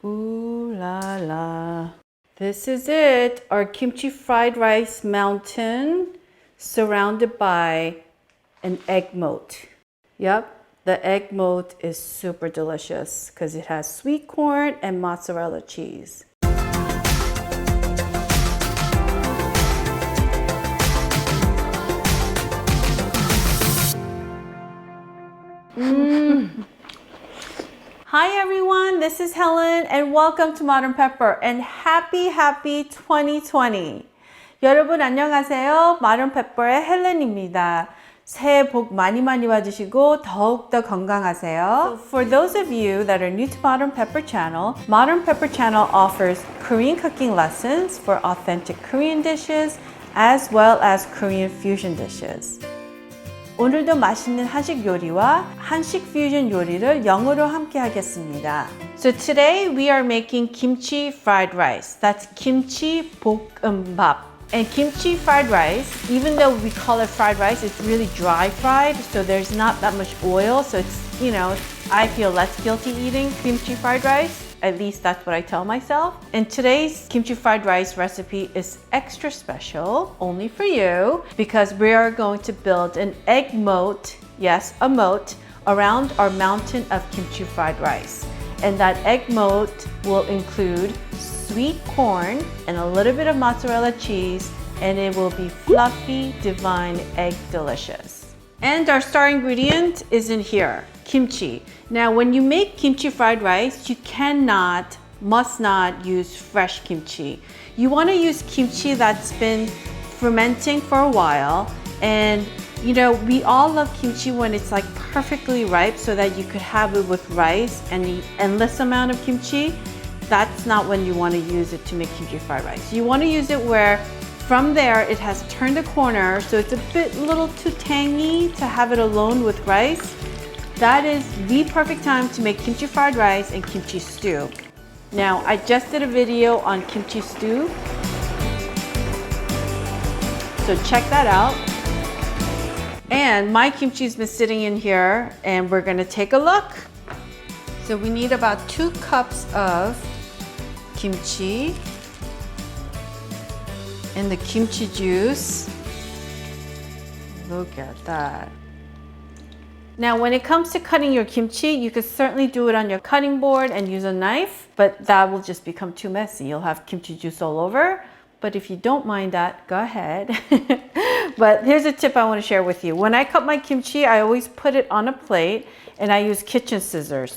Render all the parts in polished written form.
Ooh la la. This is it, our kimchi fried rice mountain surrounded by an egg moat. Yep, the egg moat is super delicious because it has sweet corn and mozzarella cheese. Hi everyone, this is Helen and welcome to Modern Pepper and happy 2020. 여러분 안녕하세요. Modern Pepper의 헬렌입니다. 새해 복 많이 받으시고 더욱더 건강하세요. So for those of you that are new to Modern Pepper channel offers Korean cooking lessons for authentic Korean dishes as well as Korean fusion dishes. 오늘도 맛있는 한식 요리와 한식 퓨전 요리를 영어로 함께 하겠습니다. So today we are making kimchi fried rice. That's 김치볶음밥. And kimchi fried rice, even though we call it fried rice, it's really dry fried, so there's not that much oil. So it's, you know, I feel less guilty eating kimchi fried rice. At least that's what I tell myself. And today's kimchi fried rice recipe is extra special, only for you, because we are going to build an egg moat, yes, a moat, around our mountain of kimchi fried rice. And that egg moat will include sweet corn and a little bit of mozzarella cheese, and it will be fluffy, divine, egg delicious. And our star ingredient is in here, kimchi. Now, when you make kimchi fried rice, you must not use fresh kimchi. You want to use kimchi that's been fermenting for a while. And, you know, we all love kimchi when it's like perfectly ripe so that you could have it with rice and the endless amount of kimchi. That's not when you want to use it to make kimchi fried rice. You want to use it where from there it has turned the corner, so it's a little too tangy to have it alone with rice. That is the perfect time to make kimchi fried rice and kimchi stew. Now, I just did a video on kimchi stew, so check that out. And my kimchi's been sitting in here and we're gonna take a look. So we need about 2 cups of kimchi and the kimchi juice. Look at that. Now, when it comes to cutting your kimchi, you could certainly do it on your cutting board and use a knife, but that will just become too messy. You'll have kimchi juice all over. But if you don't mind that, go ahead. But here's a tip I want to share with you. When I cut my kimchi, I always put it on a plate and I use kitchen scissors.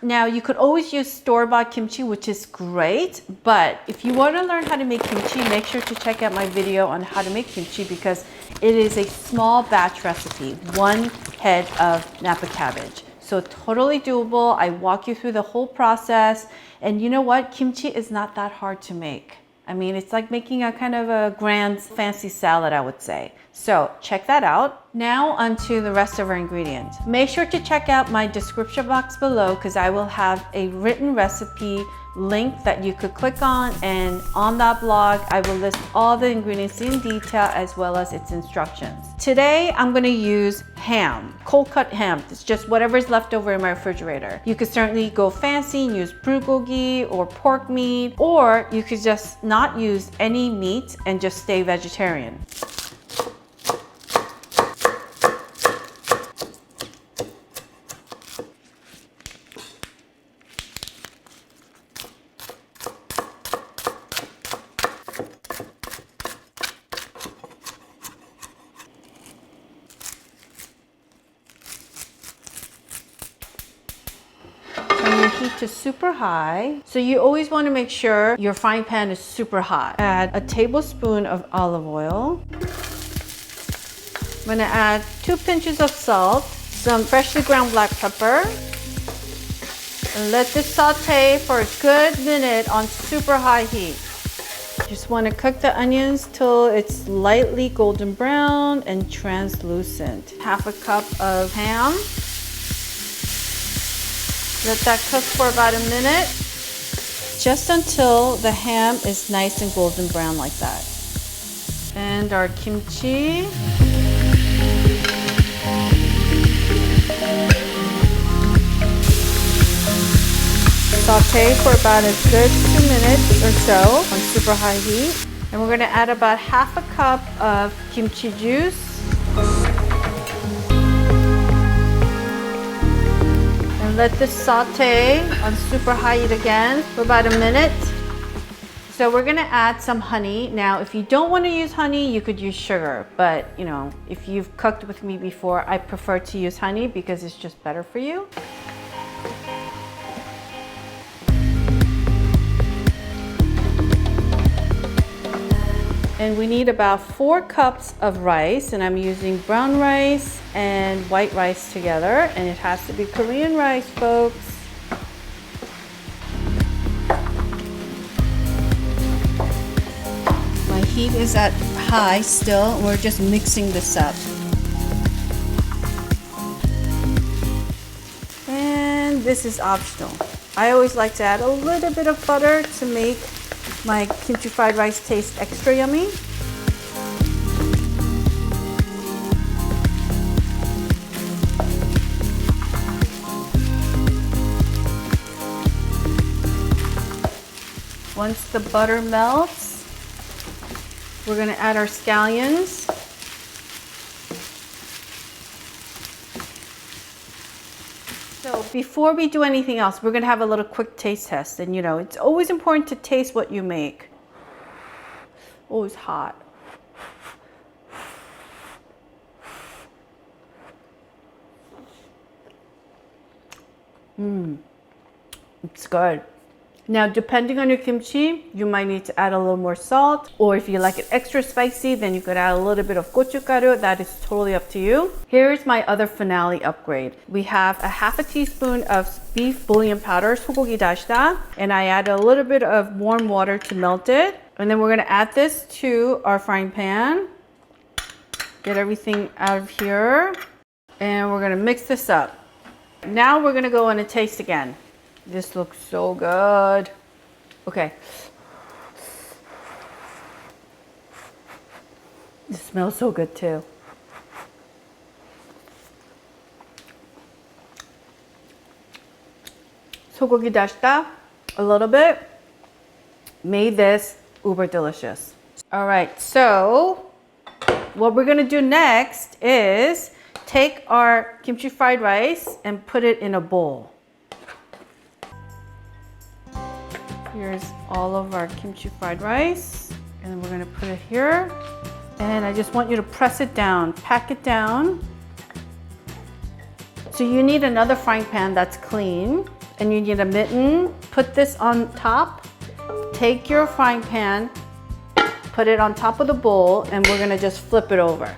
Now, you could always use store-bought kimchi, which is great, but if you want to learn how to make kimchi, make sure to check out my video on how to make kimchi because it is a small batch recipe, 1 head of Napa cabbage. So totally doable. I walk you through the whole process, and you know what? Kimchi is not that hard to make. I mean, it's like making a kind of a grand fancy salad, I would say. So check that out. Now onto the rest of our ingredients. Make sure to check out my description box below because I will have a written recipe link that you could click on, and on that blog I will list all the ingredients in detail as well as its instructions. Today I'm going to use ham, cold cut ham. It's just whatever's left over in my refrigerator. You could certainly go fancy and use bulgogi or pork meat, or you could just not use any meat and just stay vegetarian. Turn your heat to super high. So you always want to make sure your frying pan is super hot. Add a tablespoon of olive oil. I'm gonna add 2 pinches of salt, some freshly ground black pepper, and let this saute for a good minute on super high heat. Just want to cook the onions till it's lightly golden brown and translucent. Half a cup of ham. Let that cook for about a minute. just until the ham is nice and golden brown like that. And our kimchi. Saute for about a good 2 minutes or so on super high heat. And we're gonna add about half a cup of kimchi juice. And let this saute on super high heat again for about a minute. So we're gonna add some honey. Now, if you don't wanna use honey, you could use sugar. But, you know, if you've cooked with me before, I prefer to use honey because it's just better for you. And we need about 4 cups of rice, and I'm using brown rice and white rice together, and it has to be Korean rice, folks. My heat is at high still. We're just mixing this up. And this is optional. I always like to add a little bit of butter to make my kimchi fried rice tastes extra yummy. Once the butter melts, we're going to add our scallions. So before we do anything else, we're gonna have a little quick taste test. And you know, it's always important to taste what you make. Oh, it's hot. It's good. Now, depending on your kimchi, you might need to add a little more salt, or if you like it extra spicy, then you could add a little bit of gochugaru. That is totally up to you. Here's my other finale upgrade. We have a half a teaspoon of beef bouillon powder, 소고기 다시다, and I add a little bit of warm water to melt it. And then we're gonna add this to our frying pan. Get everything out of here. And we're gonna mix this up. Now we're gonna go in and taste again. This looks so good. Okay. It smells so good too. 소고기 다시다, a little bit, made this uber delicious. All right, so what we're gonna do next is take our kimchi fried rice and put it in a bowl. Here's all of our kimchi fried rice, and we're gonna put it here. And I just want you to press it down, pack it down. So you need another frying pan that's clean, and you need a mitten. Put this on top. Take your frying pan, put it on top of the bowl, and we're gonna just flip it over.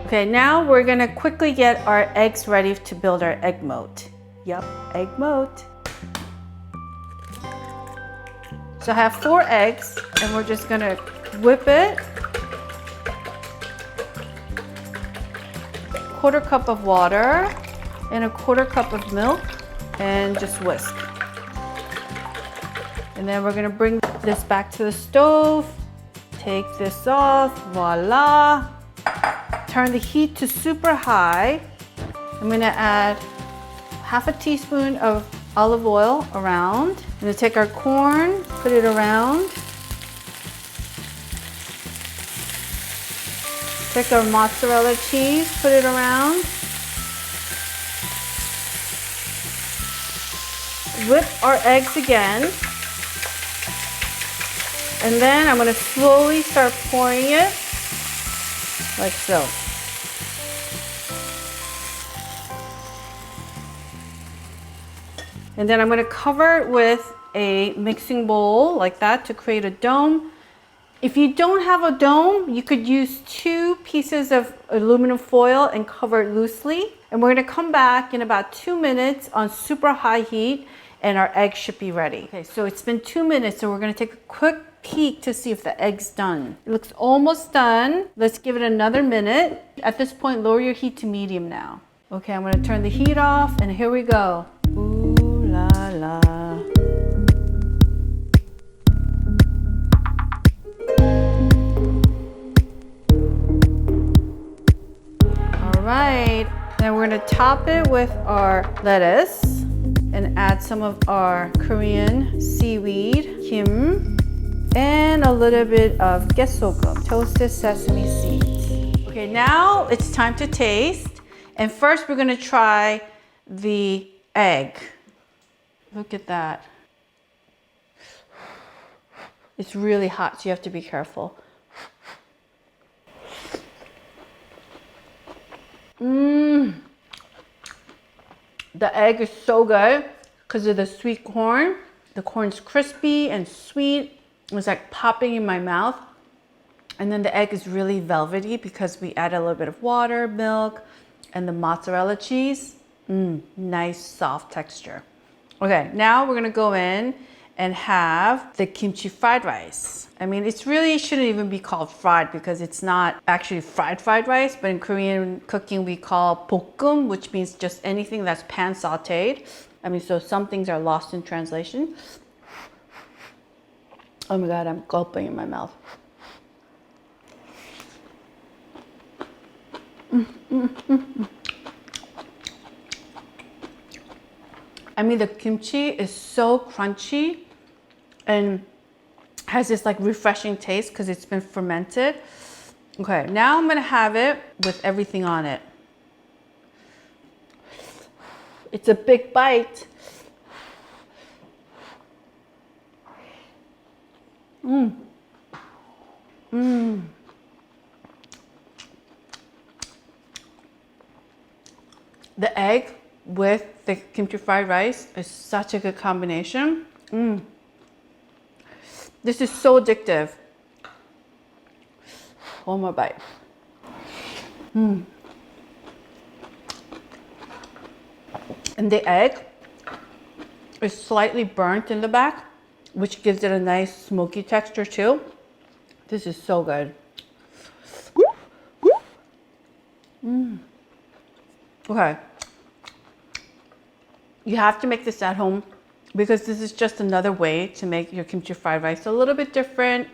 Okay, now we're gonna quickly get our eggs ready to build our egg moat. Yep, egg moat. So I have 4 eggs, and we're just gonna whip it. 1/4 cup of water and 1/4 cup of milk, and just whisk. And then we're gonna bring this back to the stove. Take this off, voila. Turn the heat to super high. I'm gonna add half a teaspoon of olive oil around. I'm gonna take our corn, put it around. Take our mozzarella cheese, put it around. Whip our eggs again. And then I'm gonna slowly start pouring it like so. And then I'm gonna cover it with a mixing bowl like that to create a dome. If you don't have a dome, you could use 2 pieces of aluminum foil and cover it loosely. And we're gonna come back in about 2 minutes on super high heat, and our eggs should be ready. Okay, so it's been 2 minutes, so we're gonna take a quick peek to see if the egg's done. It looks almost done. Let's give it another minute. At this point, lower your heat to medium now. Okay, I'm gonna turn the heat off, and here we go. Ooh la la. Now we're gonna top it with our lettuce and add some of our Korean seaweed, kim, and a little bit of gaesogum, toasted sesame seeds. Okay, now it's time to taste. And first we're gonna try the egg. Look at that. It's really hot, so you have to be careful. The egg is so good because of the sweet corn. The corn's crispy and sweet. It's like popping in my mouth. And then the egg is really velvety because we add a little bit of water, milk, and the mozzarella cheese. Nice soft texture. Okay, now we're gonna go in and have the kimchi fried rice. I mean, it really shouldn't even be called fried because it's not actually fried rice, but in Korean cooking we call 볶음, which means just anything that's pan sauteed. I mean, so some things are lost in translation. Oh my God, I'm gulping in my mouth. I mean, the kimchi is so crunchy and has this like refreshing taste because it's been fermented. Okay, now I'm gonna have it with everything on it. It's a big bite. The egg with the kimchi fried rice is such a good combination. This is so addictive. One more bite. And the egg is slightly burnt in the back, which gives it a nice smoky texture too. This is so good. Okay. You have to make this at home because this is just another way to make your kimchi fried rice a little bit different,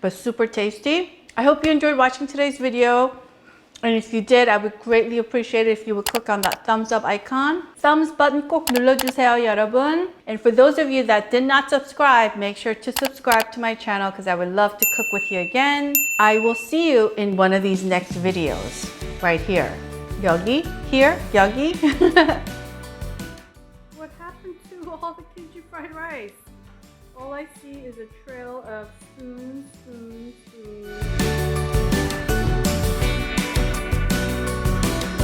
but super tasty. I hope you enjoyed watching today's video. And if you did, I would greatly appreciate it if you would click on that thumbs up icon. Thumbs button 꼭 눌러주세요, 여러분. And for those of you that did not subscribe, make sure to subscribe to my channel because I would love to cook with you again. I will see you in one of these next videos right here. 여기, here, 여기. What happened to all the kimchi fried rice? All I see is a trail of spoons